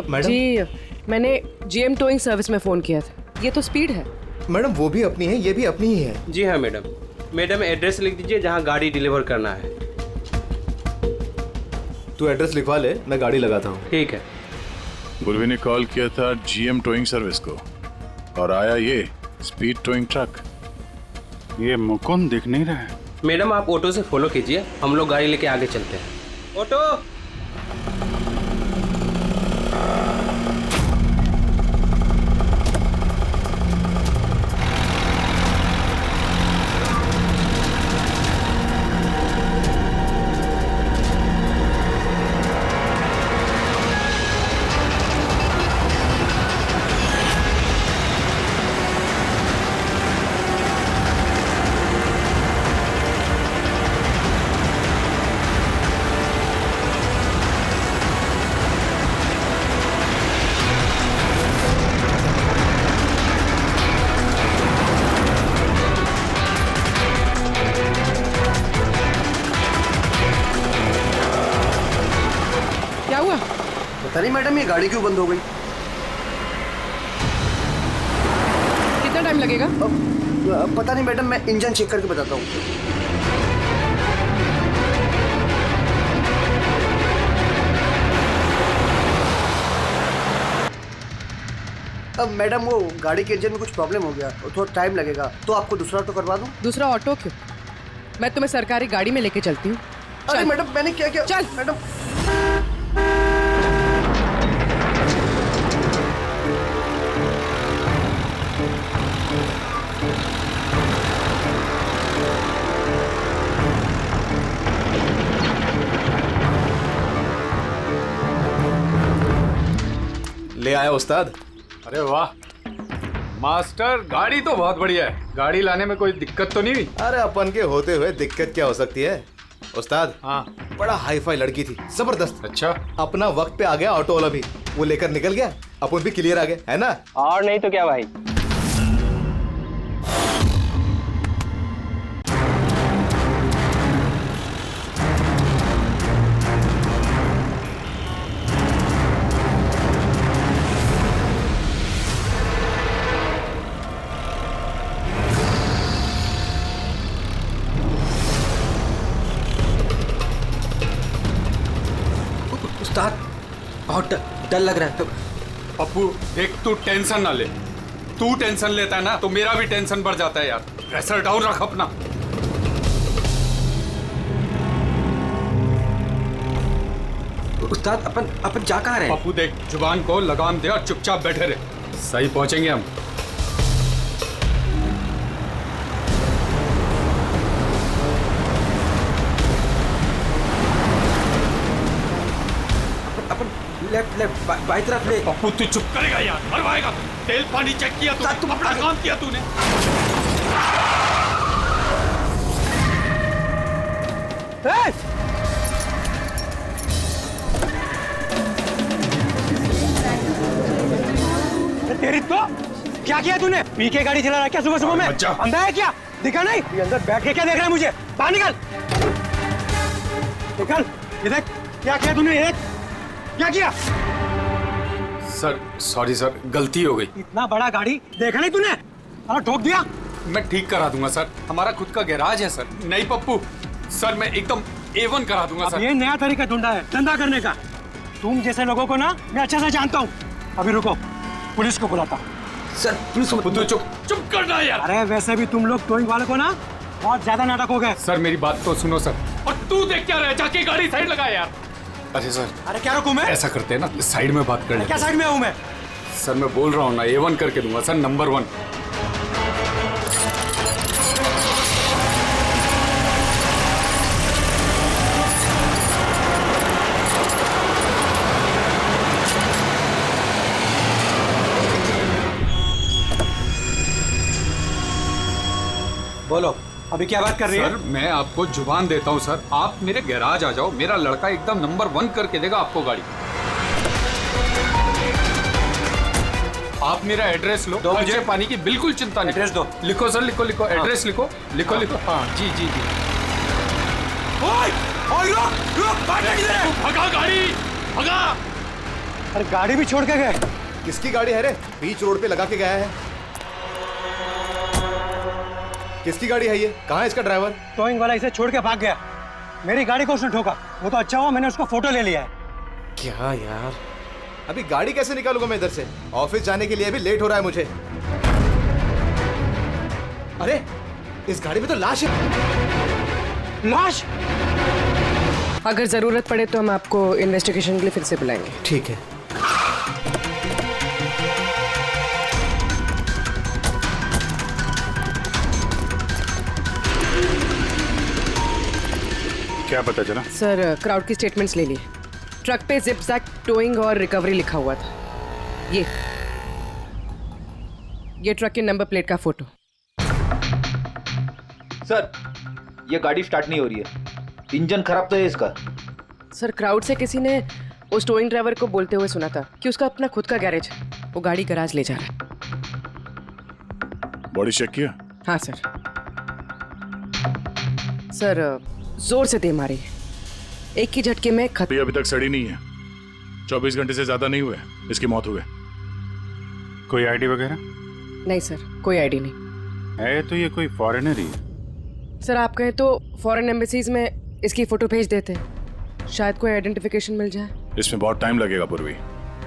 Madam? जी मैंने GM towing service में फ़ोन किया था। ये तो स्पीड है। मैडम वो भी अपनी है, ये भी अपनी ही है। जी हाँ मैडम। मैडम एड्रेस लिख दीजिए जहाँ गाड़ी डिलीवर करना है। तू एड्रेस लिखवा ले, मैं गाड़ी लगाता हूँ। ठीक है। पूर्वी ने कॉल किया था जीएम टोइंग सर्विस को और आया ये स्पीड टोइंग ट्रक। ये मुकुंद दिख नहीं रहा है। मैडम आप ऑटो से फॉलो कीजिए, हम लोग गाड़ी लेके आगे चलते हैं। ऑटो। क्या हुआ? पता नहीं मैडम, ये गाड़ी क्यों बंद हो गई? कितना टाइम लगेगा? पता नहीं मैडम, मैं इंजन चेक करके बताता हूँ। अब मैडम वो गाड़ी के इंजन में कुछ प्रॉब्लम हो गया, थोड़ा टाइम लगेगा, तो आपको दूसरा ऑटो करवा दूँ? दूसरा ऑटो क्यों? मैं तुम्हें सरकारी गाड़ी में लेके चलती हूँ। अरे मैडम मैंने क्या किया? चल मैडम। ले आया उस्ताद। अरे वाह मास्टर, गाड़ी तो बहुत बढ़िया है। गाड़ी लाने में कोई दिक्कत तो नहीं हुई? अरे अपन के होते हुए दिक्कत क्या हो सकती है उस्ताद? हाँ। बड़ा हाई फाई लड़की थी, जबरदस्त। अच्छा। अपना वक्त पे आ गया ऑटो वाला भी, वो लेकर निकल गया, अपन भी क्लियर आ गए, है ना? और नहीं तो क्या भाई। उस्ताद बहुत डर लग रहा है। पप्पू देख, तू टेंशन ना ले। तू टेंशन लेता है ना तो मेरा भी टेंशन बढ़ जाता है यार। प्रेशर डाउन रख अपना। उस्ताद अपन जा कहाँ रहे हैं? पप्पू देख, जुबान को लगाम दे और चुपचाप बैठे रहे। सही पहुंचेंगे हम। लेफ्ट लेफ्ट बाई तरफ ले। पप्पू तू चुप करेगा यार, मरवाएगा। तेल पानी चेक किया तूने, अपना काम किया तूने। तेरी तो क्या किया तूने? पी के गाड़ी चला रहा है क्या सुबह सुबह में? बच्चा। अंधा है क्या? दिखा नहीं? ये अंदर बैठ के क्या देख रहा है मुझे? बाहर निकल। निकल। ये देख क्या किया तूने? ये देख क्या किया? सर सॉरी सर, गलती हो गई। इतना बड़ा गाड़ी देखा नहीं तूने? अरे ठोक दिया। मैं ठीक करा दूंगा सर, हमारा खुद का गैराज है सर। नहीं पप्पू सर, मैं एकदम A1 करा दूंगा अब सर। ये नया तरीका ढूंढा है धंधा करने का। तुम जैसे लोगों को ना मैं अच्छे से जानता हूँ। अभी रुको, पुलिस को बुलाता हूँ। Sir police. पप्पू तू चुप चुप करना यार। अरे वैसे भी तुम लोग टोइंग वाले को ना बहुत ज्यादा नाटक हो गए। सर मेरी बात तो सुनो सर। और तू देख क्या रहा है, जाके गाड़ी साइड लगा यार। अरे सर अरे क्या रुकूं मैं? ऐसा करते हैं ना, साइड में बात कर लेते क्या हैं। साइड में हूँ मैं? सर मैं बोल रहा हूँ ना, A1 करके दूंगा सर, नंबर 1। बोलो अभी क्या बात कर रही है? सर मैं आपको जुबान देता हूँ सर, आप मेरे गैराज आ जाओ, मेरा लड़का एकदम नंबर 1 करके देगा आपको गाड़ी। आप मेरा एड्रेस लो, दो खर्चे मुझे। पानी की बिल्कुल चिंता नहीं। एड्रेस दो। लिखो सर, लिखो लिखो, एड्रेस लिखो लिखो लिखो। हाँ जी जी जी। ओए, ओए रुक रुक, भागना किधर है? भगा गाड़ी, भगा। अरे गाड़ी भी छोड़ के गए। किसकी गाड़ी है रे? बीच रोड पे लगा के गया है। किसकी गाड़ी है ये? कहाँ है इसका ड्राइवर? टोइंग वाला इसे छोड़ के भाग गया। मेरी गाड़ी को उसने ठोका। वो तो अच्छा हुआ मैंने उसका फोटो ले लिया है। क्या यार, अभी गाड़ी कैसे निकालूंगा मैं इधर से? ऑफिस जाने के लिए अभी लेट हो रहा है मुझे। अरे इस गाड़ी में तो लाश है। लाश? अगर जरूरत पड़े तो हम आपको इन्वेस्टिगेशन के लिए फिर से बुलाएंगे। ठीक है। क्या पता चला? सर क्राउड की स्टेटमेंट्स ले लिए। ट्रक पे जिप जैक टोइंग और रिकवरी लिखा हुआ था। ये ट्रक के नंबर प्लेट का फोटो। सर ये गाड़ी स्टार्ट नहीं हो रही है, इंजन खराब तो है इसका। सर क्राउड से किसी ने उस टोइंग ड्राइवर को बोलते हुए सुना था कि उसका अपना खुद का गैरेज है, वो गाड़ी गैराज ले जा रहा है। बॉडी चेक किया? हाँ सर। सर जोर से दे मारी है, एक ही झटके में खत्म। ये अभी तक सड़ी नहीं है, 24 घंटे से ज्यादा नहीं हुए इसकी मौत हुई। कोई आईडी वगैरह? नहीं सर, कोई आईडी नहीं है। तो ये कोई फॉरेनर ही है। सर। आप कहें तो फॉरेन एम्बेसीज में इसकी फोटो भेज देते हैं, शायद कोई आइडेंटिफिकेशन मिल जाए। इसमें बहुत टाइम लगेगा पूर्वी।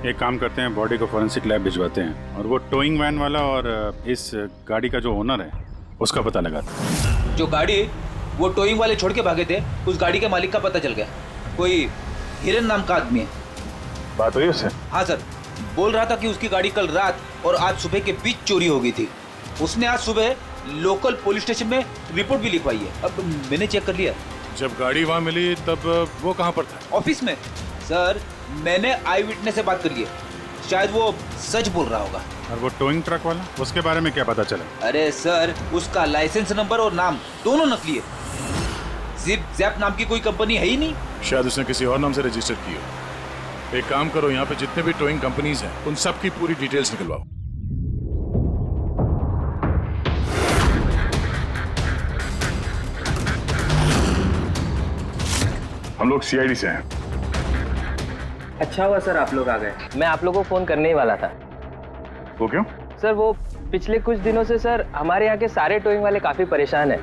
एक काम करते हैं, बॉडी को फॉरेंसिक लैब भिजवाते हैं और वो टोइंग वैन वाला और इस गाड़ी का जो ओनर है उसका पता लगाते हैं। जो गाड़ी वो टोइंग वाले छोड़ के भागे थे, उस गाड़ी के मालिक का पता चल गया। कोई हिरन नाम का आदमी है। बात हुई उससे? हाँ सर, बोल रहा था कि उसकी गाड़ी कल रात और आज सुबह के बीच चोरी हो गई थी। उसने आज सुबह लोकल पुलिस स्टेशन में रिपोर्ट भी लिखवाई है। अब मैंने चेक कर लिया। जब गाड़ी वहाँ मिली तब वो कहाँ पर था? ऑफिस में। सर मैंने आई विटनेस से बात करी है, शायद वो सच बोल रहा होगा। और वो टोइंग ट्रक वाला, उसके बारे में क्या पता चला? अरे सर उसका लाइसेंस नंबर और नाम दोनों नकली है। जिप जैप नाम की कोई कंपनी है ही नहीं। शायद उसने किसी और नाम से रजिस्टर की हो। एक काम करो, यहाँ पे जितने भी टोइंग कंपनीज हैं उन सब की पूरी डिटेल्स निकलवाओ। हम लोग सीआईडी से हैं। अच्छा हुआ सर आप लोग आ गए, मैं आप लोगों को फोन करने ही वाला था। वो क्यों? सर वो पिछले कुछ दिनों से सर हमारे यहाँ के सारे टोइंग वाले काफी परेशान हैं।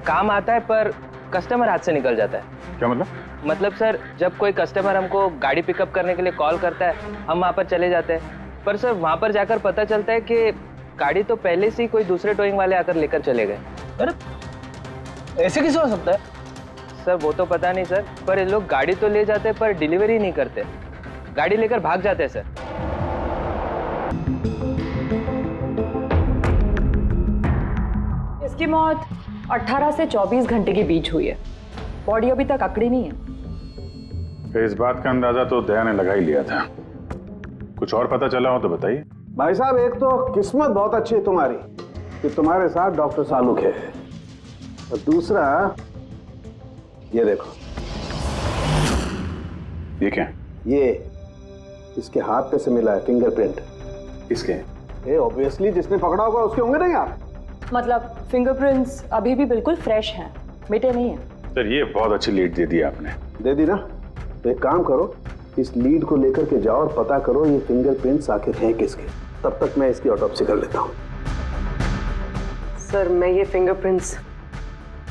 काम आता है पर कस्टमर हाथ से निकल जाता है। क्या मतलब? मतलब सर जब कोई कस्टमर हमको गाड़ी पिकअप करने के लिए कॉल करता है, हम वहाँ पर चले जाते हैं, पर सर वहाँ पर जाकर पता चलता है कि गाड़ी तो पहले से ही कोई दूसरे टोइंग वाले आकर लेकर चले गए। अरे ऐसे कैसे हो सकता है? सर वो तो पता नहीं सर, पर ये लोग गाड़ी तो ले जाते हैं पर डिलीवरी नहीं करते, गाड़ी लेकर भाग जाते हैं सर। इसकी मौत 18 से 24 घंटे के बीच हुई है। बॉडी अभी तक अकड़ी नहीं है। तो इस बात का अंदाजा तो दया ने लगा ही लिया था। कुछ और पता चला हो तो बताइए। भाई साहब एक तो किस्मत बहुत अच्छी है तुम्हारी कि तुम्हारे साथ डॉक्टर सालुक है, और दूसरा ये देखो। ये क्या? ये इसके हाथ पे से मिला है फिंगरप्रिंट। किसके? ये ऑब्वियसली जिसने पकड़ा होगा उसके होंगे नहीं आप? मतलब फिंगरप्रिंट्स अभी भी बिल्कुल फ्रेश हैं, मिटे नहीं हैं। सर ये बहुत अच्छी लीड दे दी आपने। दे दी ना? तो एक काम करो, इस लीड को लेकर के जाओ और पता करो ये फिंगरप्रिंट्स आखिर हैं किसके। तब तक मैं इसकी ऑटोप्सी कर लेता हूँ। सर मैं ये फिंगरप्रिंट्स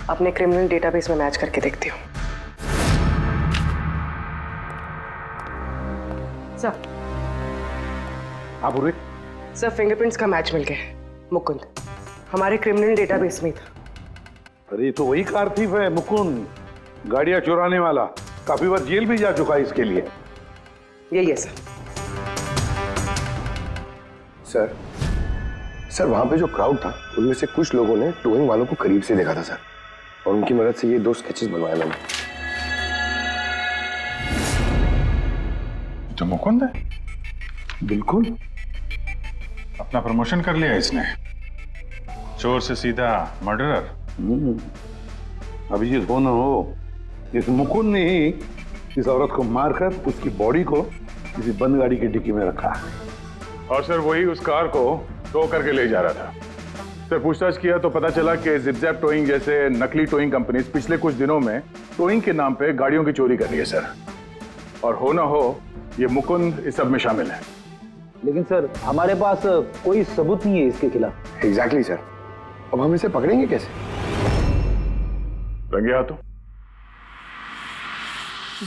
अपने क्रिमिनल डेटाबेस में मैच करके देखती हूँ। सर आप उर्वी? सर फिंगरप्रिंट्स का मैच मिल गया है। मुकुंद हमारे क्रिमिनल डेटाबेस में था। अरे तो वही कारथीफ है मुकुंद, गाड़ियां चुराने वाला। काफी बार जेल भी जा चुका है इसके लिए। यही है सर। सर वहां पे जो क्राउड था उनमें से कुछ लोगों ने टोइंग वालों को करीब से देखा था सर, और उनकी मदद से ये 2 स्केचेस बनवाए मैंने। तो मुकुंद है? बिल्कुल। अपना प्रमोशन कर लिया इसने, चोर से सीधा मर्डरर। अभिजीत हो ना हो, इस मुकुंद ने ही इस औरत को मारकर उसकी बॉडी को किसी बंद गाड़ी की डिक्की में रखा। और सर वही उस कार को टो करके ले जा रहा था। सर पूछताछ किया तो पता चला कि जिप-जैप टोइंग जैसे नकली टोइंग कंपनीज पिछले कुछ दिनों में टोइंग के नाम पे गाड़ियों की चोरी कर रही है सर। और हो ना हो ये मुकुंद इस सब में शामिल है। लेकिन सर हमारे पास कोई सबूत नहीं है इसके खिलाफ। एग्जैक्टली सर, अब हम इसे पकड़ेंगे कैसे? रंगे हाथों।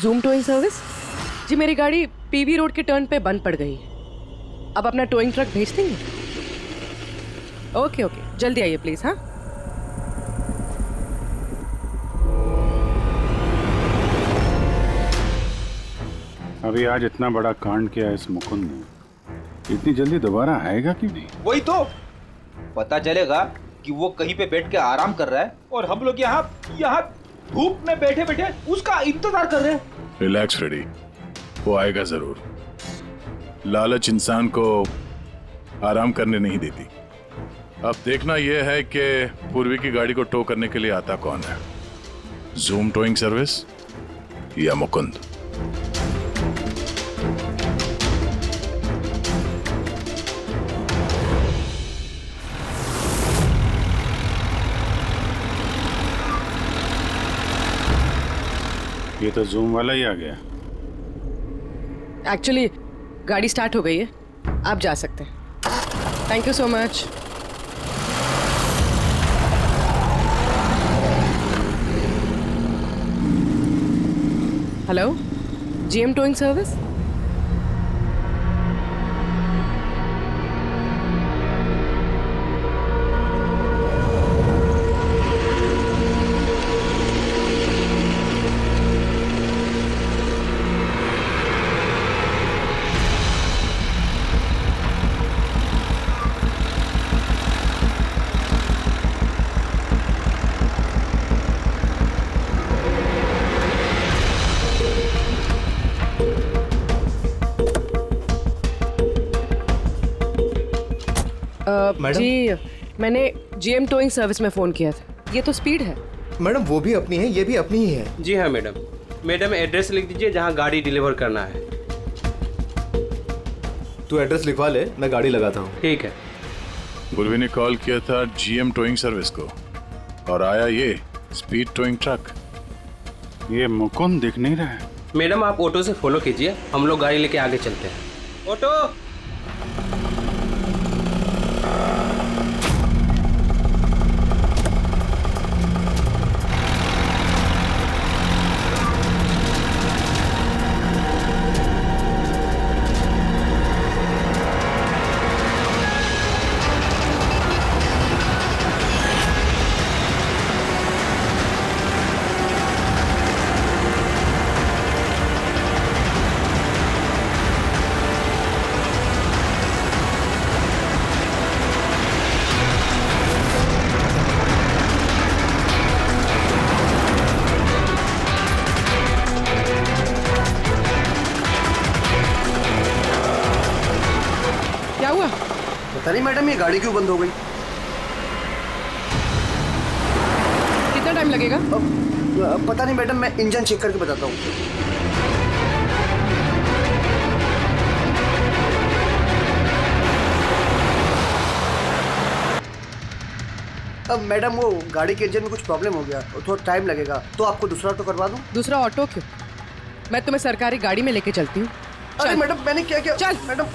Zoom towing service? जी मेरी गाड़ी पीवी रोड के टर्न पे बंद पड़ गई है। अब अपना टोइंग ट्रक भेज देंगे? ओके ओके, जल्दी आइए प्लीज। हाँ, अभी आज इतना बड़ा कांड किया इस मुकुंद ने, इतनी जल्दी दोबारा आएगा क्यों नहीं? वही तो पता चलेगा कि वो कहीं पे बैठ के आराम कर रहा है और हम लोग यहाँ धूप में बैठे बैठे उसका इंतजार कर रहे हैं। रिलैक्स फ्रेडी, वो आएगा जरूर। लालच इंसान को आराम करने नहीं देती। अब देखना यह है कि पूर्वी की गाड़ी को टो करने के लिए आता कौन है, जूम टोइंग सर्विस या मुकुंद। ये तो जूम वाला ही आ गया। एक्चुअली गाड़ी स्टार्ट हो गई है, आप जा सकते हैं। Thank you so much. Hello, GM towing service? Madam? जी मैंने जीएम टोइंग सर्विस में फ़ोन किया था। ये तो स्पीड है। मैडम वो भी अपनी है, ये भी अपनी ही है। जी हाँ मैडम। मैडम एड्रेस लिख दीजिए जहाँ गाड़ी डिलीवर करना है। तू एड्रेस लिखवा ले, मैं गाड़ी लगाता हूँ। ठीक है। पूर्वी ने कॉल किया था जीएम टोइंग सर्विस को और आया ये स्पीड टोइंग ट्रक। ये मुकुंद दिख नहीं रहा है। मैडम आप ऑटो से फॉलो कीजिए, हम लोग गाड़ी लेके आगे चलते हैं। ऑटो। क्या हुआ? पता नहीं मैडम, ये गाड़ी क्यों बंद हो गई? कितना टाइम लगेगा? पता नहीं मैडम, मैं इंजन चेक करके बताता हूँ। अब मैडम वो गाड़ी के इंजन में कुछ प्रॉब्लम हो गया, थोड़ा टाइम लगेगा, तो आपको दूसरा ऑटो करवा दूँ? दूसरा ऑटो क्यों? मैं तुम्हें सरकारी गाड़ी में लेके चलती हूँ। अरे मैडम मैंने क्या किया? चल मैडम।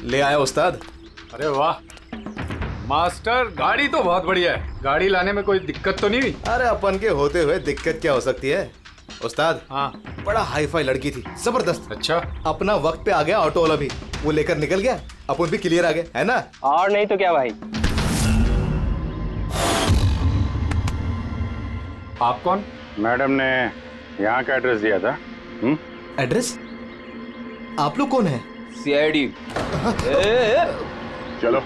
ले आया उस्ताद। अरे वाह मास्टर, गाड़ी तो बहुत बढ़िया है। गाड़ी लाने में कोई दिक्कत तो नहीं हुई? अरे अपन के होते हुए दिक्कत क्या हो सकती है उस्ताद? हाँ, बड़ा हाई फाई लड़की थी, जबरदस्त। अच्छा, अपना वक्त पे आ गया ऑटो वाला भी, वो लेकर निकल गया, अपन भी क्लियर आ गए, है ना? और नहीं तो क्या भाई। आप कौन? मैडम ने यहाँ का एड्रेस दिया था। एड्रेस? आप लोग कौन है? सीआईडी। चलो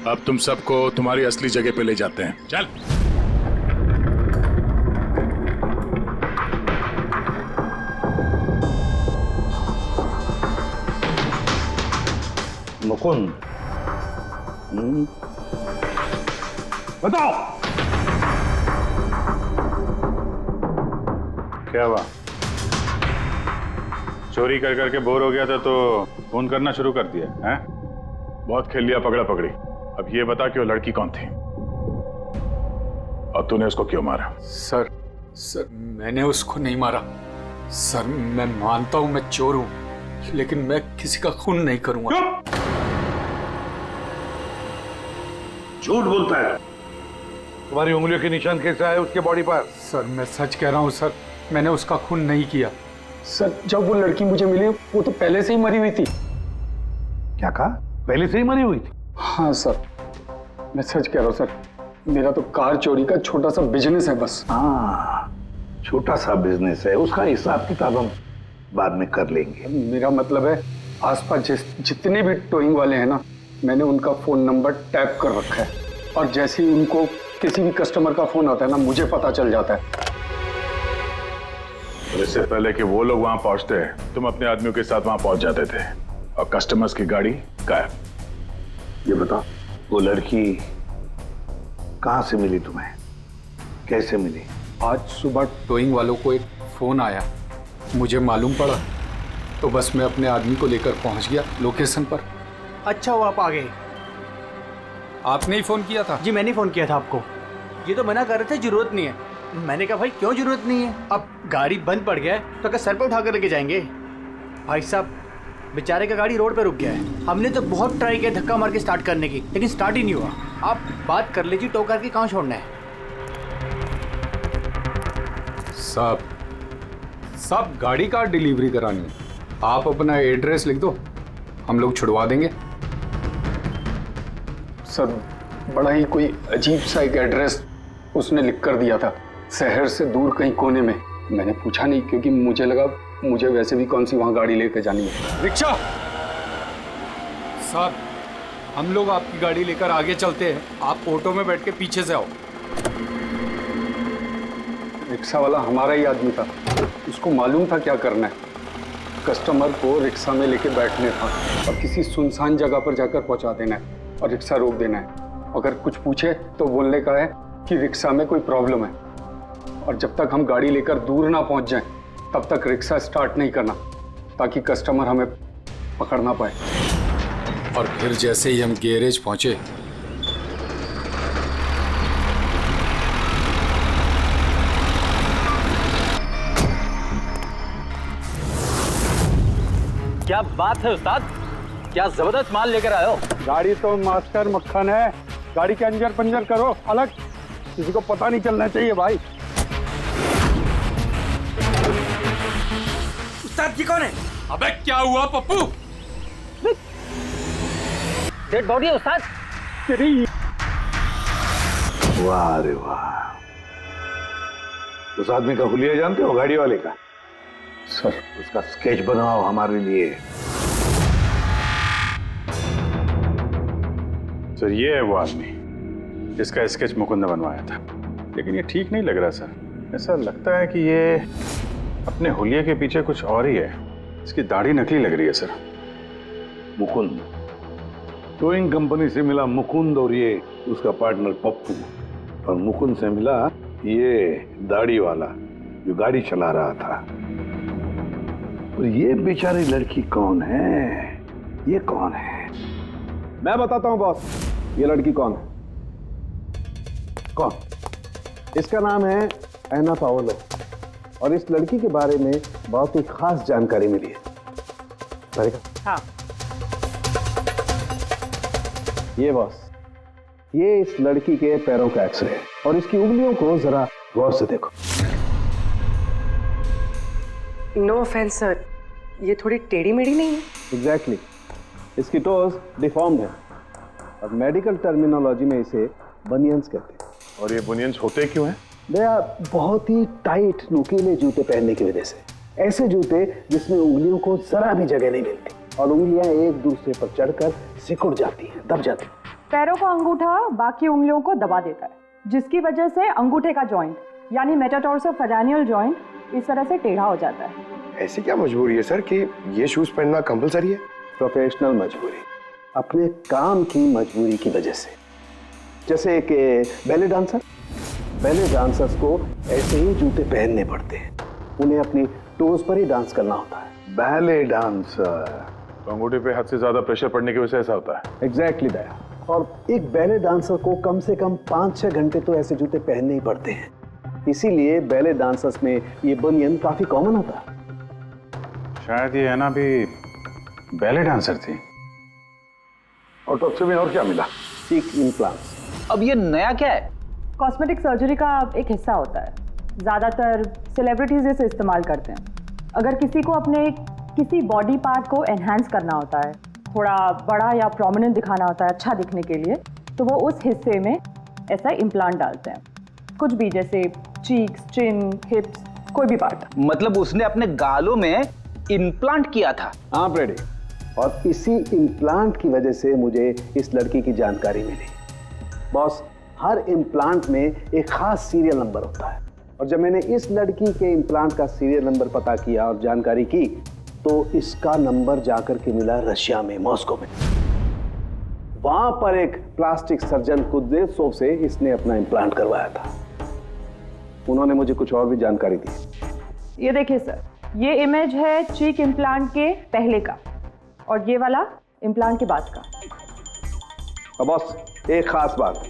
अब तुम सबको तुम्हारी असली जगह पे ले जाते हैं। चल। मुकुंद, बताओ क्या हुआ? चोरी कर करके बोर हो गया था तो फोन करना शुरू कर दिया है? बहुत खेल लिया पकड़ा पकड़ी। अब ये बता कि वो लड़की कौन थी और तूने उसको क्यों मारा? सर मैंने उसको नहीं मारा। सर मैं मानता हूं मैं चोर हूं, लेकिन मैं किसी का खून नहीं करूंगा। झूठ बोलता है। तुम्हारी उंगलियों के निशान कैसे आए उसके बॉडी पर? सर मैं सच कह रहा हूं सर, मैंने उसका खून नहीं किया। सर जब वो लड़की मुझे मिली वो तो पहले से ही मरी हुई थी। क्या कहा? पहले से ही मरी हुई थी? हाँ सर, मैं सच कह रहा हूँ सर, मेरा तो कार चोरी का छोटा सा बिजनेस है बस। हाँ, छोटा सा बिजनेस है, उसका हिसाब किताब हम बाद में कर लेंगे। मेरा मतलब है आसपास जितने भी टोइंग वाले हैं ना, मैंने उनका फोन नंबर टैप कर रखा है और जैसे ही उनको किसी भी कस्टमर का फोन आता है ना, मुझे पता चल जाता है। इससे पहले कि वो लोग वहां पहुंचते तुम अपने आदमियों के साथ वहां पहुंच जाते थे और कस्टमर्स की गाड़ी गायब। ये बताओ, वो लड़की कहां से मिली तुम्हें, कैसे मिली? आज सुबह टोइंग वालों को एक फोन आया, मुझे मालूम पड़ा तो बस मैं अपने आदमी को लेकर पहुंच गया लोकेशन पर। अच्छा वो आप आ गए? आपने ही फोन किया था? जी मैंने फोन किया था आपको। ये तो मना कर रहे थे जरूरत नहीं है। मैंने कहा भाई क्यों जरूरत नहीं है, अब गाड़ी बंद पड़ गया है तो क्या सर पे उठा कर लेके जाएंगे? भाई साहब बेचारे का गाड़ी रोड पे रुक गया है। हमने तो बहुत ट्राई किया धक्का मार के स्टार्ट करने की, लेकिन स्टार्ट ही नहीं हुआ। आप बात कर लीजिए, टो करके कहाँ छोड़ना है? सब गाड़ी का डिलीवरी करानी है। आप अपना एड्रेस लिख दो, हम लोग छुड़वा देंगे। सर बड़ा ही कोई अजीब सा एक एड्रेस उसने लिख कर दिया था, शहर से दूर कहीं कोने में। मैंने पूछा नहीं क्योंकि मुझे लगा मुझे वैसे भी कौन सी वहां गाड़ी लेकर जानी है। रिक्शा साहब, हम लोग आपकी गाड़ी लेकर आगे चलते हैं, आप ऑटो में बैठ के पीछे से आओ। रिक्शा वाला हमारा ही आदमी था, उसको मालूम था क्या करना है। कस्टमर को रिक्शा में लेके बैठने था और किसी सुनसान जगह पर जाकर पहुंचा देना है और रिक्शा रोक देना है। अगर कुछ पूछे तो बोलने का है कि रिक्शा में कोई प्रॉब्लम है, और जब तक हम गाड़ी लेकर दूर ना पहुंच जाएं तब तक रिक्शा स्टार्ट नहीं करना, ताकि कस्टमर हमें पकड़ ना पाए। और फिर जैसे ही हम गैरेज पहुंचे, क्या बात है उस्ताद, क्या जबरदस्त माल लेकर आए हो। गाड़ी तो मास्टर मक्खन है, गाड़ी के अंजर पंजर करो अलग, किसी को पता नहीं चलना चाहिए भाई। उस्ताद जी कौन है? अबे क्या हुआ पप्पू? डेड बॉडी है उस्ताद। वाह रे वाह, उस आदमी का हुलिया जानते हो, गाड़ी वाले का? सर उसका स्केच बनाओ हमारे लिए। सर ये है वो आदमी जिसका स्केच मुकुंद ने बनवाया था, लेकिन ये ठीक नहीं लग रहा सर। ऐसा लगता है कि ये अपने हुलिया के पीछे कुछ और ही है। इसकी दाढ़ी नकली लग रही है सर। मुकुंद, टोइंग कंपनी से मिला मुकुंद और ये उसका पार्टनर पप्पू, और मुकुंद से मिला ये दाढ़ी वाला जो गाड़ी चला रहा था। और ये बेचारी लड़की कौन है? ये कौन है? मैं बताता हूं बॉस, ये लड़की कौन है। कौन? इसका नाम है एना पाओलो, और इस लड़की के बारे में बहुत ही खास जानकारी मिली है। पढ़ेगा? हाँ। ये बॉस, ये इस लड़की के पैरों का एक्सरे है, और इसकी उंगलियों को जरा गौर से देखो। नो ऑफेंस सर, ये थोड़ी टेढ़ी मेढ़ी नहीं है? एग्जैक्टली, इसकी टोज डिफॉर्म्ड है, और मेडिकल टर्मिनोलॉजी में इसे बनियंस कहते हैं। और ये बुनियंस होते क्यों हैं? भैया बहुत ही टाइट नुकीले जूते पहनने की वजह से, ऐसे जूते जिसमें उंगलियों को जरा भी जगह नहीं मिलती और उंगलियां एक दूसरे पर चढ़कर सिकुड़ जाती हैं, दब जाती हैं। पैरों का अंगूठा बाकी उंगलियों को दबा देता है, जिसकी वजह से अंगूठे का जॉइंट यानी मेटाटार्सोफेरेनियल जॉइंट इस तरह से टेढ़ा हो जाता है। ऐसी क्या मजबूरी है सर कि ये शूज पहनना कंपलसरी है? प्रोफेशनल मजबूरी, अपने काम की मजबूरी की वजह से। जैसे कि बैले डांसर्स को ऐसे ही जूते पहनने पड़ते हैं, उन्हें अपनी टोज पर ही डांस करना होता है। Ballet dancer. तो अंगूठे पे हद से ज्यादा प्रेशर पड़ने की वजह से ऐसा होता है। एग्जैक्टली दया। और एक बैले डांसर को कम से कम 5-6 घंटे तो ऐसे जूते पहनने ही पड़ते हैं, इसीलिए बैले डांसर्स में ये बनियन काफी कॉमन होता है। शायद ये ऐना भी बैले डांसर थी। ऑटोप्सी में और क्या मिला? चीक इम्प्लांट्स। अब ये नया क्या है? कॉस्मेटिक सर्जरी का एक हिस्सा होता है, ज़्यादातर सेलिब्रिटीज इसे इस्तेमाल करते हैं। अगर किसी को अपने किसी बॉडी पार्ट को एनहांस करना होता है, थोड़ा बड़ा या प्रोमिनेंट दिखाना होता है अच्छा दिखने के लिए, तो वो उस हिस्से में ऐसा इम्प्लांट डालते हैं, कुछ भी, जैसे चीक्स, चिन, हिप्स, कोई भी पार्ट। मतलब उसने अपने गालों में इम्प्लांट किया था? हाँ ब्रेडी, और इसी इम्प्लांट की वजह से मुझे इस लड़की की जानकारी मिली। बॉस, हर इम्प्लांट में एक खास सीरियल नंबर होता है, और जब मैंने इस लड़की के इम्प्लांट का सीरियल नंबर पता किया और जानकारी की, तो इसका नंबर जाकर के मिला रशिया में, मॉस्को में। वहां पर एक प्लास्टिक सर्जन कुद्रेवसोव से इसने अपना इम्प्लांट करवाया था। उन्होंने मुझे कुछ और भी जानकारी दी। ये देखिए सर, ये इमेज है चीक इम्प्लांट के पहले का, और ये वाला इम्प्लांट के बाद का। और बॉस, एक खास बात,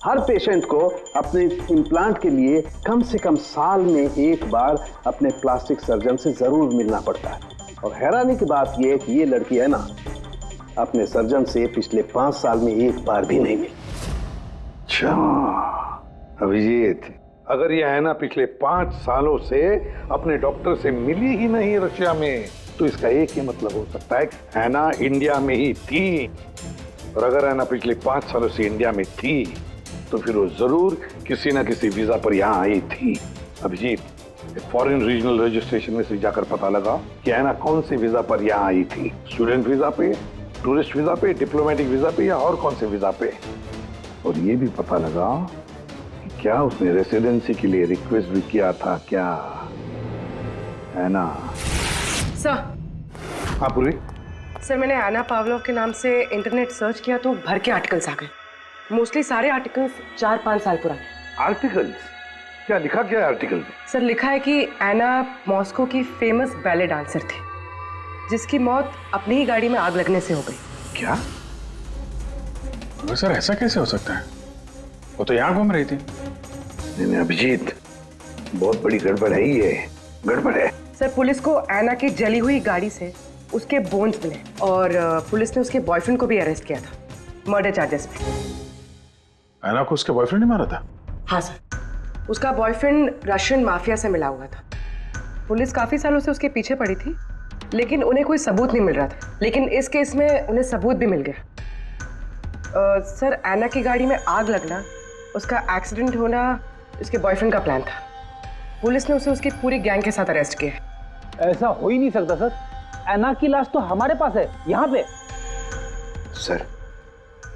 हर पेशेंट को अपने इम्प्लांट के लिए कम से कम साल में एक बार अपने प्लास्टिक सर्जन से जरूर मिलना पड़ता है। और हैरानी की बात यह है कि ये लड़की है ना, अपने सर्जन से पिछले 5 साल में एक बार भी नहीं मिली। अच्छा अभिजीत, अगर ये है ना पिछले 5 सालों से अपने डॉक्टर से मिली ही नहीं रशिया में, तो इसका एक ही मतलब हो सकता है कि हैना इंडिया में ही थी। और अगर हैना पिछले 5 सालों से इंडिया में थी, तो फिर वो जरूर किसी ना किसी वीजा पर यहाँ आई थी। अभिजीत, फॉरेन रीजनल रजिस्ट्रेशन में से जाकर पता लगा कि हैना कौन से वीजा पर यहाँ आई थी। स्टूडेंट वीजा पे, टूरिस्ट वीजा पे, डिप्लोमेटिक वीजा पे, या और कौन से वीजा पे। और ये भी पता लगा कि क्या उसने रेसिडेंसी के लिए रिक्वेस्ट भी किया था क्या, है ना? सर। हाँ पूरी। सर, मैंने आना पावलोव के नाम से इंटरनेट सर्च किया तो भर के आर्टिकल्स आ गए। मोस्टली सारे आर्टिकल्स 4-5 साल पुराने। आर्टिकल्स? क्या लिखा, क्या है आर्टिकल में? सर, लिखा है कि एना मॉस्को की फेमस बैले डांसर थी, जिसकी मौत अपनी ही गाड़ी में आग लगने से हो गई। क्या? सर ऐसा कैसे हो सकता है? वो तो यहाँ घूम रही थी। नहीं अभिजीत, बहुत बड़ी गड़बड़ है ये, गड़बड़ है। सर, पुलिस को एना की जली हुई गाड़ी से उसके बोन्स मिले, और पुलिस ने उसके बॉयफ्रेंड को भी अरेस्ट किया था मर्डर चार्जेस पे। एना को उसके बॉयफ्रेंड ने मारा था? हाँ सर, उसका बॉयफ्रेंड रशियन माफिया से मिला हुआ था। पुलिस काफी सालों से उसके पीछे पड़ी थी, लेकिन उन्हें कोई सबूत नहीं मिल रहा था। लेकिन इस केस में उन्हें सबूत भी मिल गया। सर, एना की गाड़ी में आग लगना, उसका एक्सीडेंट होना उसके बॉयफ्रेंड का प्लान था। पुलिस ने उसे उसकी पूरी गैंग के साथ अरेस्ट किया। ऐसा हो ही नहीं सकता सर, एना की लाश तो हमारे पास है यहाँ पे। सर,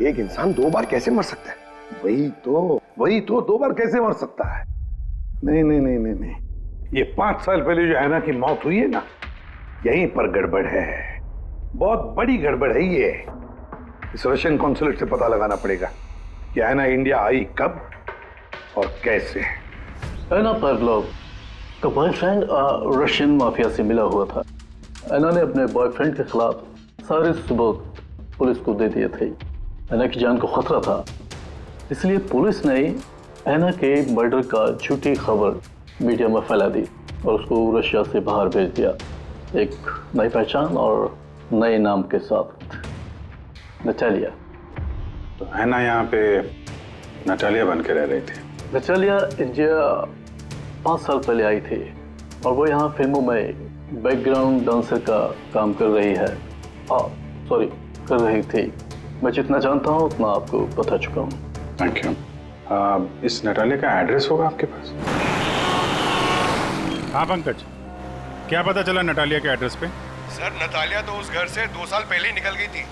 एक इंसान 2 बार कैसे मर सकता है? वही तो 2 बार कैसे मर सकता है? नहीं, ये 5 साल पहले जो हैना की मौत हुई है ना, यहीं पर गड़बड़ है, बहुत बड़ी गड़बड़ है ये। इस रशियन कॉन्सुलेट से पता लगाना पड़ेगा कि हैना इंडिया आई कब और कैसे। एना पावलोव का बॉयफ्रेंड रशियन माफिया से मिला हुआ था। एना ने अपने बॉयफ्रेंड के खिलाफ सारे सबूत पुलिस को दे दिए थे। एना की जान को खतरा था, इसलिए पुलिस ने एना के मर्डर का झूठी खबर मीडिया में फैला दी और उसको रशिया से बाहर भेज दिया, एक नई पहचान और नए नाम के साथ, नटालिया। तो एना यहाँ पे नटालिया बन के रह रही थी। नटालिया इंडिया 5 साल पहले आई थी और वो यहाँ फिल्मों में बैकग्राउंड डांसर का काम कर रही है। कर रही थी। मैं जितना जानता हूँ उतना आपको बता चुका हूँ। Thank you. इस नटालिया का एड्रेस होगा आपके पास? हाँ पंकज, क्या पता चला नटालिया के एड्रेस पे? सर, नतालिया तो उस घर से 2 साल पहले ही निकल गई थी,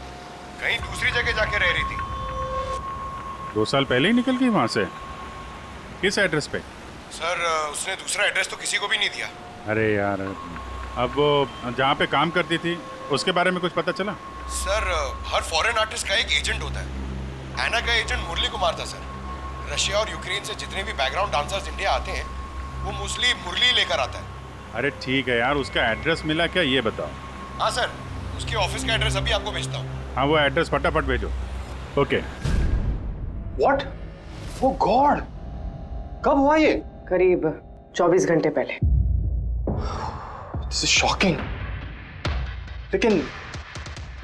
कहीं दूसरी जगह जाके रह रही थी। 2 साल पहले ही निकल गई वहां से? किस एड्रेस पे? सर, उसने दूसरा एड्रेस तो किसी को भी नहीं दिया। अरे यार, अब वो जहाँ पे काम करती थी उसके बारे में कुछ पता चला? सर, हर फॉरेन आर्टिस्ट का एक एजेंट होता है। एना का एजेंट मुरली कुमार था सर। रशिया और यूक्रेन से जितने भी बैकग्राउंड डांसर्स इंडिया आते हैं, वो मोस्टली मुरली लेकर आता है। अरे ठीक है यार, उसका एड्रेस मिला क्या ये बताओ। हाँ सर, उसके ऑफिस का एड्रेस अभी आपको भेजता हूँ। हाँ वो एड्रेस फटाफट भेजो। ओके। व्हाट? ओह गॉड, कब हुआ ये? करीब 24 घंटे पहले। This is shocking. लेकिन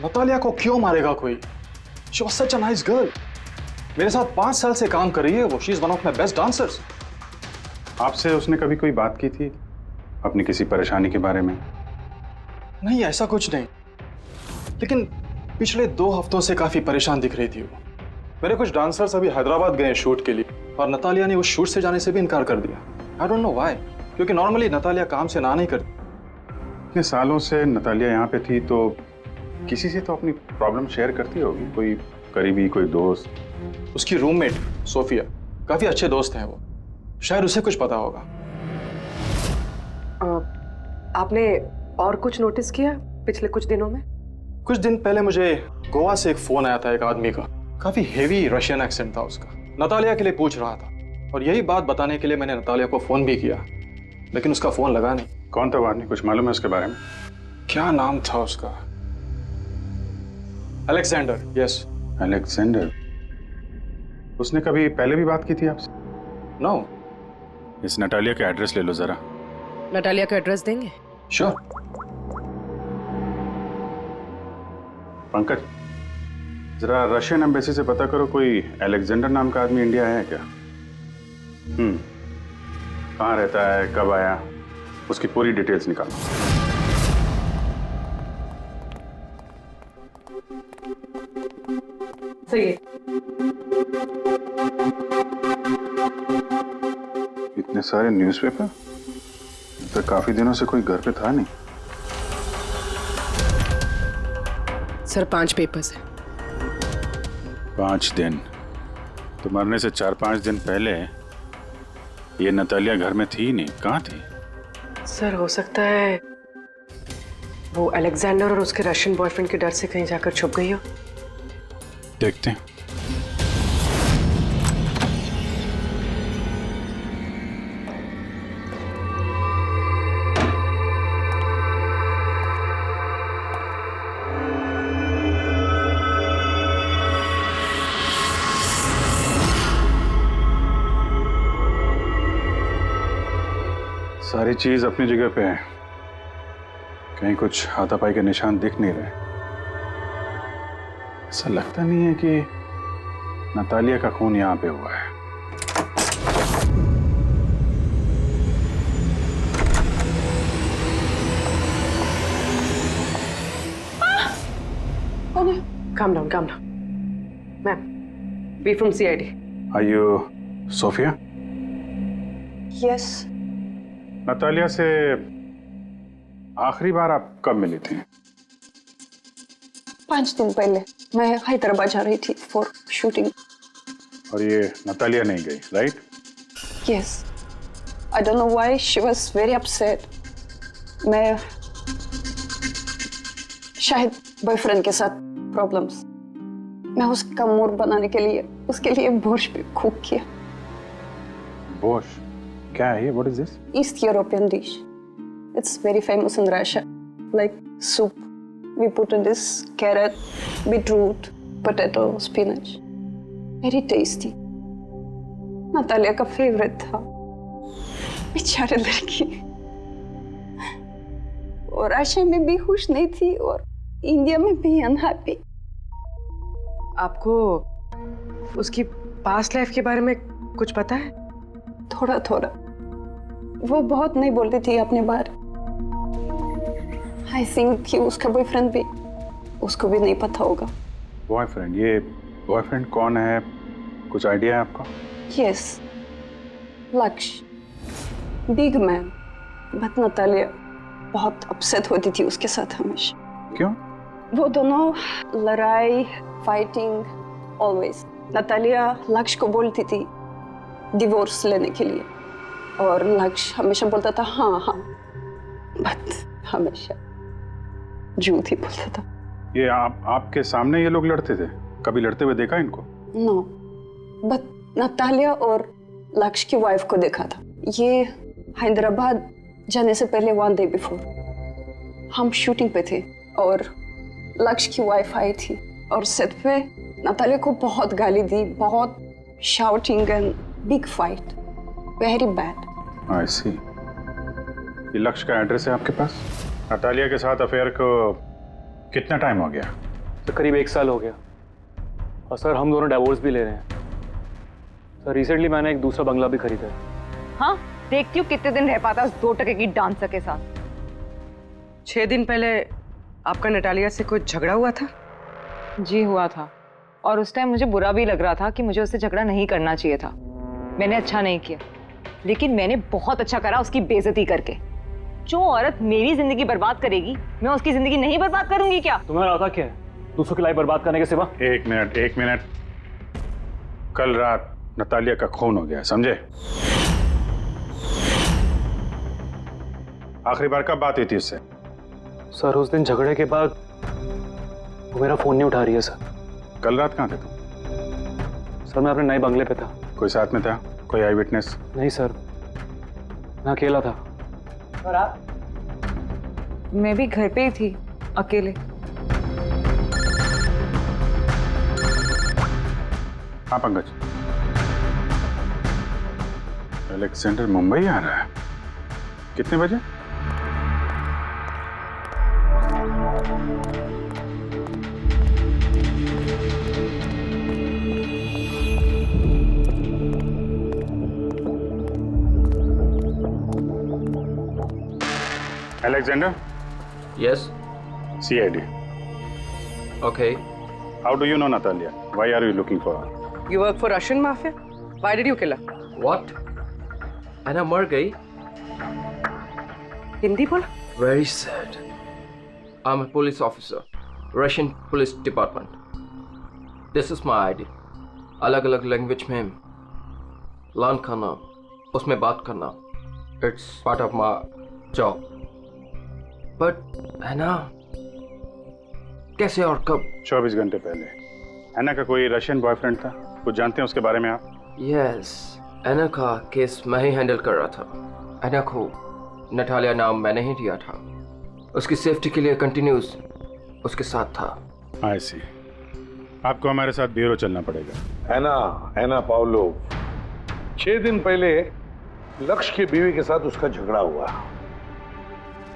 नतालिया को क्यों मारेगा कोई? She was such a nice girl. मेरे साथ 5 साल से काम कर रही है वो। She is one of my best dancers. आपसे उसने कभी कोई बात की थी अपनी किसी परेशानी के बारे में? नहीं, ऐसा कुछ नहीं। लेकिन पिछले 2 हफ्तों से काफी परेशान दिख रही थी वो। मेरे कुछ डांसर्स अभी हैदराबाद गए शूट के लिए और नतालिया ने उस शूट से जाने से भी इनकार कर दिया। आई डोंट नो व्हाई, क्योंकि नॉर्मली नतालिया काम से ना नहीं करती। इतने सालों से नतालिया यहाँ पे थी तो किसी से तो अपनी प्रॉब्लम शेयर करती होगी, कोई करीबी, कोई दोस्त। उसकी रूममेट सोफिया, काफी अच्छे दोस्त हैं वो, शायद उसे कुछ पता होगा। आपने और कुछ नोटिस किया पिछले कुछ दिनों में? कुछ दिन पहले मुझे गोवा से एक फोन आया था एक आदमी का। काफी हेवी रशियन एक्सेंट था उसका। नतालिया के लिए पूछ रहा था और यही बात बताने के लिए मैंने नतालिया को फोन भी किया, लेकिन उसका फोन लगा नहीं। कौन था वो आदमी, कुछ मालूम है उसके बारे में? क्या नाम था उसका? अलेक्जेंडर। Yes, Alexander. उसने कभी पहले भी बात की थी आपसे? नो। इस नटालिया का एड्रेस ले लो जरा। नटालिया का एड्रेस देंगे? श्योर। पंकज, जरा रशियन एम्बेसी से पता करो कोई अलेक्जेंडर नाम का आदमी इंडिया है क्या? कहाँ रहता है, कब आया, उसकी पूरी डिटेल्स निकालो। सही है। इतने सारे न्यूज़पेपर, तो काफी दिनों से कोई घर पे था नहीं। सर 5 पेपर्स हैं। 5 दिन? तो मरने से 4-5 दिन पहले ये नतालिया घर में थी नहीं, कहाँ थी? सर हो सकता है वो अलेक्जेंडर और उसके रशियन बॉयफ्रेंड के डर से कहीं जाकर छुप गई हो। देखते हैं। सारी चीज अपनी जगह पे है, कहीं कुछ हाथापाई के निशान दिख नहीं रहे। ऐसा लगता नहीं है कि नतालिया का खून यहां पे हुआ है। Calm down, calm down. Ma'am, we from CID. Are you Sophia? Yes. Natalia से आखिरी बार आप कब मिली थी? 5 दिन पहले मैं हैदराबाद जा रही थी फॉर शूटिंग। और ये नतालिया नहीं गई, right? Yes. I don't know why she was very upset. मैं शायद बॉयफ्रेंड के साथ प्रॉब्लम्स। मैं उसका मूड बनाने के लिए उसके लिए बोर्श भी कुक किया। बोर्श? क्या है ये? What is this? East European dish. It's very famous in Russia. Like soup. We put in this carrot, beetroot, potato, spinach. Very tasty. Natalia का फेवरेट था। बेचारे लड़की। और रशिया में भी खुश नहीं थी और इंडिया में भी अनहैप्पी। आपको उसकी पास्ट लाइफ के बारे में कुछ पता है? थोड़ा थोड़ा। वो बहुत नहीं बोलती थी अपने बारे। आई थिंक कि उसका बॉयफ्रेंड भी उसको भी नहीं पता होगा। बॉयफ्रेंड? ये बॉयफ्रेंड कौन है, कुछ आइडिया है आपका? यस, लक्ष्य, बिग मैन। बट नतालिया बहुत अपसेट होती थी उसके साथ हमेशा। क्यों? वो दोनों लड़ाई, फाइटिंग ऑलवेज। नतालिया लक्ष्य को बोलती थी डिवोर्स लेने के लिए और लक्ष्य हमेशा बोलता था हाँ हाँ, बट हमेशा झूठ ही बोलता था। ये आपके सामने ये लोग लड़ते थे? कभी लड़ते हुए देखा इनको? नो, बट नतालिया और लक्ष्य की वाइफ को देखा था। ये हैदराबाद जाने से पहले 1 day बिफोर हम शूटिंग पे थे और लक्ष्य की वाइफ आई थी और सेट पे नतालिया को बहुत गाली दी, बहुत shouting and big fight, very bad. I see. ये लक्ष्य का एड्रेस है आपके पास? नतालिया के साथ अफेयर को कितना टाइम हो गया? तो करीब 1 साल हो गया और सर हम दोनों डाइवोर्स भी ले रहे हैं। सर रिसेंटली मैंने एक दूसरा बंगला भी खरीदा है। हाँ, देखती हूँ कितने दिन रह पाता उस 2 टके की डांसर के साथ। 6 दिन पहले आपका नटालिया से कुछ झगड़ा हुआ था? जी हुआ था, और उस टाइम मुझे बुरा भी लग रहा था कि मुझे उससे झगड़ा नहीं करना चाहिए था। मैंने अच्छा नहीं किया, लेकिन मैंने बहुत अच्छा करा उसकी बेइज्जती करके। जो औरत मेरी जिंदगी बर्बाद करेगी, मैं उसकी जिंदगी नहीं बर्बाद करूंगी क्या? तुम्हारा आता क्या है दूसरों की लाइफ बर्बाद करने के सिवा? एक मिनट। कल रात नतालिया का खून हो गया, समझे? आखिरी बार कब बात हुई थी उससे? सर उस दिन झगड़े के बाद वो मेरा फोन नहीं उठा रही है सर। कल रात कहाँ थे तुम? सर मैं अपने नए बंगले पे था। कोई साथ में था? कोई आई विटनेस? नहीं सर, मैं अकेला था। और आप? मैं भी घर पे ही थी, अकेले। हाँ पंकज, अलेक्जेंडर मुंबई आ रहा है। कितने बजे? Alexander? Yes. CID. Okay. How do you know Natalia? Why are you looking for her? You work for Russian mafia? Why did you kill her? What? Anna मर गई? हिंदी बोला? Very sad. I'm a police officer, Russian Police Department. This is my ID. अलग-अलग language में learn करना, उसमें बात करना, it's part of my job. But Anna, कैसे और कब? 24 घंटे पहले एना का कोई रशियन बॉयफ्रेंड था, कुछ जानते हैं उसके बारे में आप? Yes, एना का केस मैं ही हैंडल कर रहा था। एना को नटालिया नाम मैंने ही दिया था। उसकी सेफ्टी के लिए कंटिन्यूस उसके साथ था। आई सी। आपको हमारे साथ ब्यूरो चलना पड़ेगा। एना पाउलो, 6 दिन पहले लक्ष्य की बीवी के साथ उसका झगड़ा हुआ।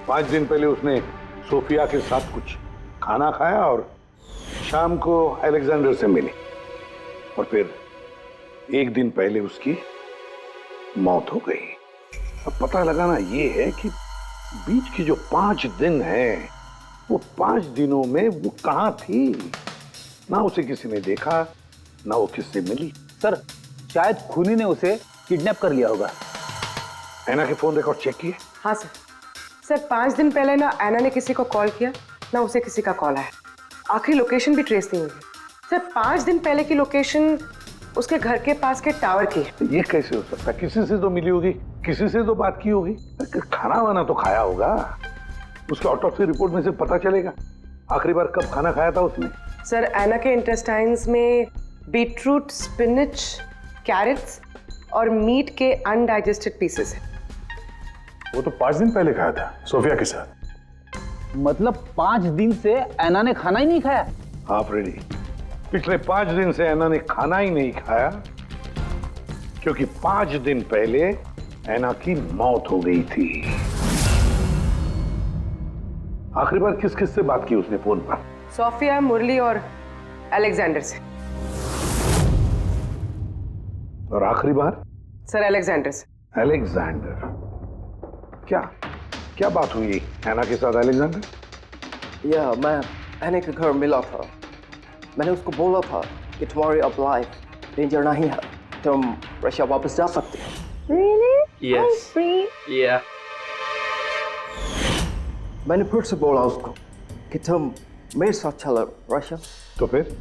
5 दिन पहले उसने सोफिया के साथ कुछ खाना खाया और शाम को अलेक्जेंडर से मिली, और फिर 1 दिन पहले उसकी मौत हो गई। अब पता लगाना ये है कि बीच की जो 5 दिन है, वो 5 दिनों में वो कहाँ थी? ना उसे किसी ने देखा, ना वो किससे मिली। सर शायद खूनी ने उसे किडनैप कर लिया होगा। एना के फोन रिकॉर्ड चेक किए? हाँ सर 5 दिन पहले ना एना ने किसी को कॉल किया, ना उसे किसी का कॉल आया। आखिरी लोकेशन भी ट्रेस नहीं हुई। सर 5 दिन पहले की लोकेशन उसके घर के पास के टावर की है। ये कैसे हो सकता है? किसी से तो मिली होगी, किसी से तो बात की होगी, खाना वाना तो खाया होगा। उसके ऑटोप्सी रिपोर्ट में से पता चलेगा आखिरी बार कब खाना खाया था उसने। सर एना के इंटेस्टाइन्स में बीटरूट, स्पिनच, कैरेट्स और मीट के अनडाइजेस्टेड पीसेस हैं। वो तो 5 दिन पहले खाया था सोफिया के साथ। मतलब 5 दिन से एना ने खाना ही नहीं खाया? हाँ फ्रेडी, पिछले 5 दिन से एना ने खाना ही नहीं खाया, क्योंकि 5 दिन पहले एना की मौत हो गई थी। आखिरी बार किस किस से बात की उसने फोन पर? सोफिया, मुरली और अलेक्जेंडर से। और आखिरी बार? सर अलेक्जेंडर से। अलेक्जेंडर? क्या बात हुई एना के साथ अलेक्जेंडर? या मैं एना के घर मिला था। मैंने उसको बोला था कि तुम्हारी अब लाइफ डेंजर नहीं है, तुम रशिया वापस जा सकते हो। Really? Yes. I'm free. Yeah. मैंने फिर से बोला उसको कि तुम मेरे साथ चलो रशिया। तो फिर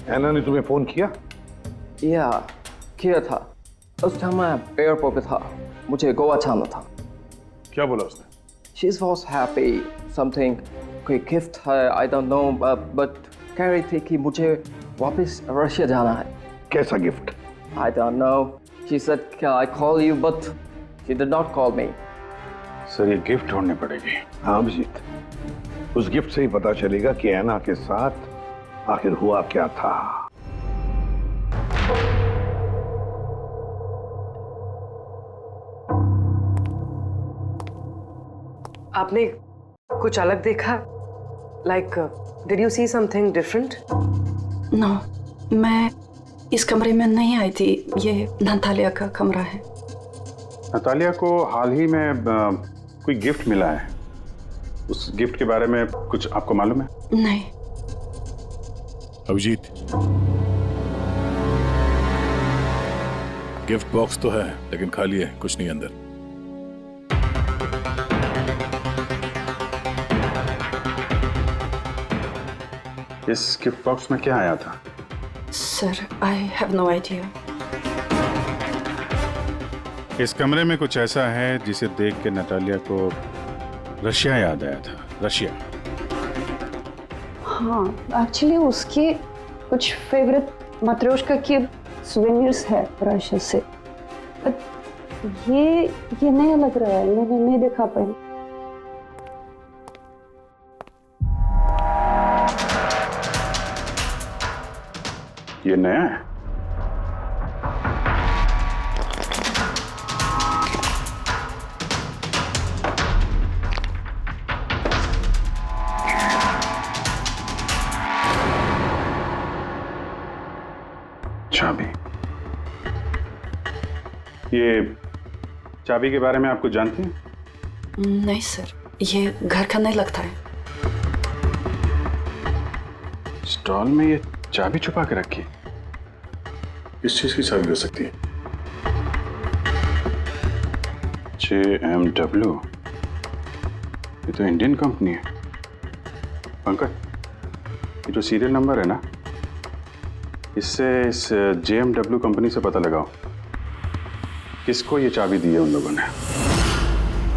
एना ने तुम्हें फोन किया? या किया था। उस टाइम मैं एयरपोर्ट पे था, मुझे गोवा जाना था। क्या बोला उसने? She was happy, something कोई गिफ्ट है, I don't know, but कह रही थी कि मुझे वापस रशिया जाना है। कैसा gift? I don't know. She said, "Can I call you?" But she did not call me. Sir ये गिफ्ट ढूंढनी पड़ेगी। हाँ अभिजीत, उस गिफ्ट से ही पता चलेगा कि ऐना के साथ आखिर हुआ क्या था। आपने कुछ अलग देखा? Like did you see something different? No, मैं इस कमरे में नहीं आई थी। ये नतालिया का कमरा है। नतालिया को हाल ही में कोई गिफ्ट मिला है। उस गिफ्ट के बारे में कुछ आपको मालूम है? नहीं। अभिजीत, गिफ्ट बॉक्स तो है लेकिन खाली है, कुछ नहीं अंदर। इस गिफ्ट बॉक्स में क्या आया था? Sir, I have no idea. इस कमरे में कुछ ऐसा है जिसे देख के नतालिया को रशिया याद आया था। रशिया? हाँ, एक्चुअली उसकी कुछ फेवरेट मात्रोश्का की सुवेनियर्स है रशिया से। ये नया लग रहा है, मैंने नहीं देखा पहले। ये नया है? चाबी। ये चाबी के बारे में आप कुछ जानती हैं? नहीं सर, ये घर का नहीं लगता है। स्टॉल में ये चाबी छुपा के रखी। किस चीज की चाबी हो सकती है? JMW, ये तो इंडियन कंपनी है। पंकज, ये जो सीरियल नंबर है ना, इससे इस JMW कंपनी से पता लगाओ किसको ये चाबी दी है उन लोगों ने।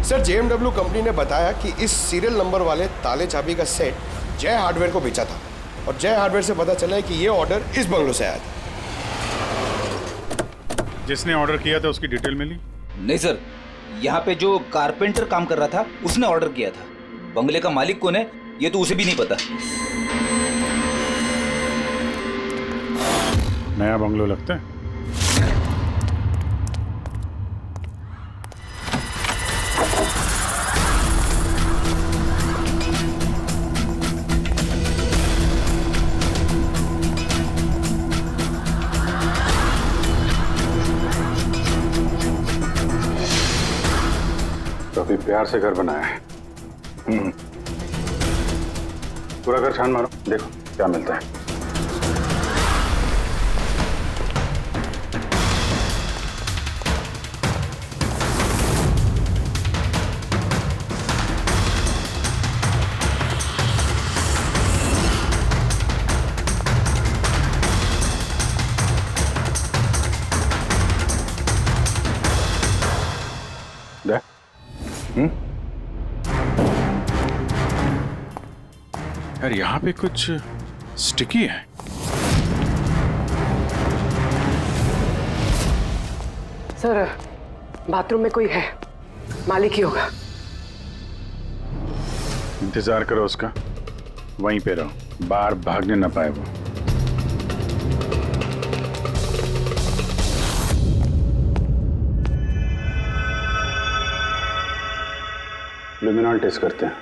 सर, JMW कंपनी ने बताया कि इस सीरियल नंबर वाले ताले चाबी का सेट जय हार्डवेयर को बेचा था और जय हार्डवेयर से पता चला है कि ये ऑर्डर इस बंगलो से आया था। जिसने ऑर्डर किया था उसकी डिटेल मिली? नहीं सर, यहाँ पे जो कारपेंटर काम कर रहा था उसने ऑर्डर किया था। बंगले का मालिक कौन है ये तो उसे भी नहीं पता। नया बंगलो लगता है। काफी प्यार से घर बनाया है। पूरा घर छान मारो, देखो क्या मिलता है। यार यहाँ पे कुछ स्टिकी है। सर, बाथरूम में कोई है, मालिक ही होगा। इंतजार करो उसका, वहीं पे रहो, बाहर भागने ना पाए वो। लुमिनॉल टेस्ट करते हैं।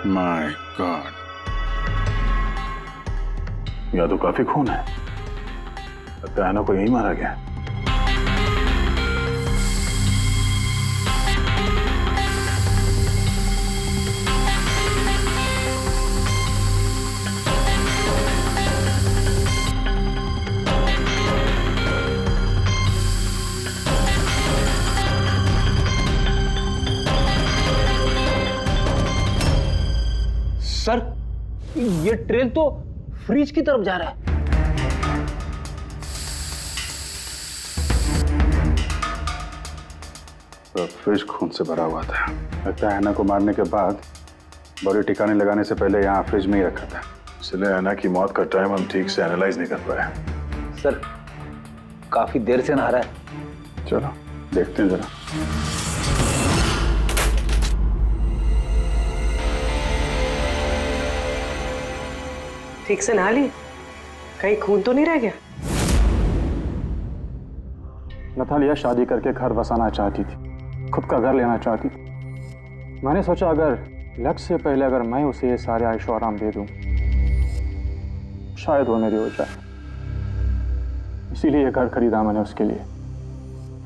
माय गॉड, या तो काफी खून है। लगता है ऐना को यही मारा गया। सर, ये ट्रेन तो फ्रिज की तरफ जा रहा है। तो फ्रिज खून से भरा हुआ था। लगता है ऐना को मारने के बाद बॉडी ठिकाने लगाने से पहले यहाँ फ्रिज में ही रखा था, इसलिए ऐना की मौत का टाइम हम ठीक से एनालाइज नहीं कर पाए। सर काफी देर से नहा रहा है। चलो देखते हैं जरा। ठीक से नहा ली? कहीं खून तो नहीं रह गया? नतालिया शादी करके घर बसाना चाहती थी, खुद का घर लेना चाहती थी। मैंने सोचा अगर लक्ष्य से पहले अगर मैं उसे ये सारे आयशो आराम दे दूं, शायद वो मेरी हो जाए। इसीलिए ये घर खरीदा मैंने उसके लिए।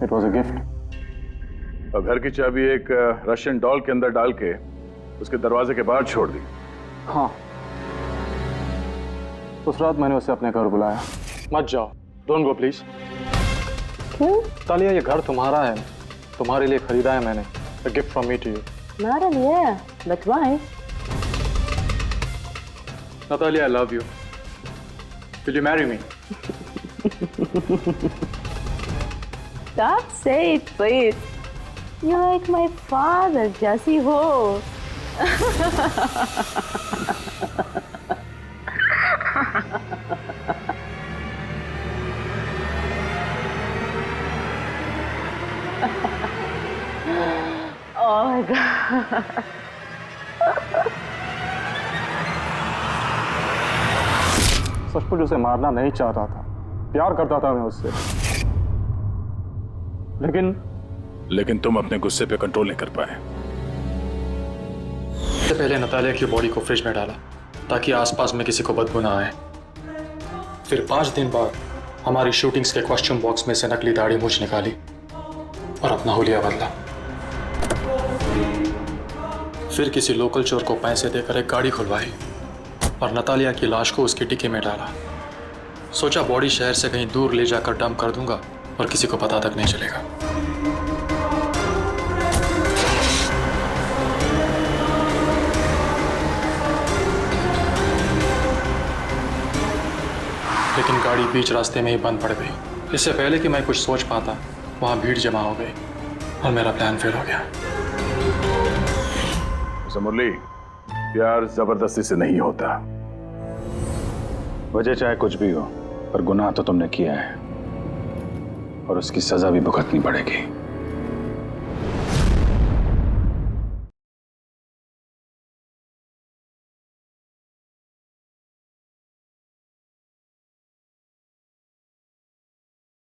It was a gift. और घर की चाबी एक रशियन डॉल के अंदर डाल के उसके दरवाजे के बाहर छोड़ दी। हाँ, उस रात मैंने उसे अपने घर बुलाया। मत जाओ, डोंट गो प्लीज। क्यों? तालिया, ये घर तुम्हारा है, तुम्हारे लिए खरीदा है मैंने। A gift from me to you. Not really, yeah. But why? Natalia, I love you. Will you marry me? Stop, say it, please. You're like my father, Jesse Ho. Oh my God. सचमुच उसे मारना नहीं चाहता था, प्यार करता था मैं उससे। लेकिन तुम अपने गुस्से पे कंट्रोल नहीं कर पाए। सबसे पहले नतालिया की बॉडी को फ्रिज में डाला ताकि आसपास में किसी को बदबू ना आए। फिर 5 दिन बाद हमारी शूटिंग्स के कॉस्ट्यूम बॉक्स में से नकली दाढ़ी मूछ निकाली और अपना हुलिया बदला। फिर किसी लोकल चोर को पैसे देकर एक गाड़ी खुलवाई और नतालिया की लाश को उसकी डिक्की में डाला। सोचा बॉडी शहर से कहीं दूर ले जाकर डंप कर दूंगा और किसी को पता तक नहीं चलेगा। लेकिन गाड़ी बीच रास्ते में ही बंद पड़ गई। इससे पहले कि मैं कुछ सोच पाता, वहां भीड़ जमा हो गई और मेरा प्लान फेल हो गया। मुरली, प्यार जबरदस्ती से नहीं होता। वजह चाहे कुछ भी हो, पर गुनाह तो तुमने किया है और उसकी सजा भी भुगतनी पड़ेगी।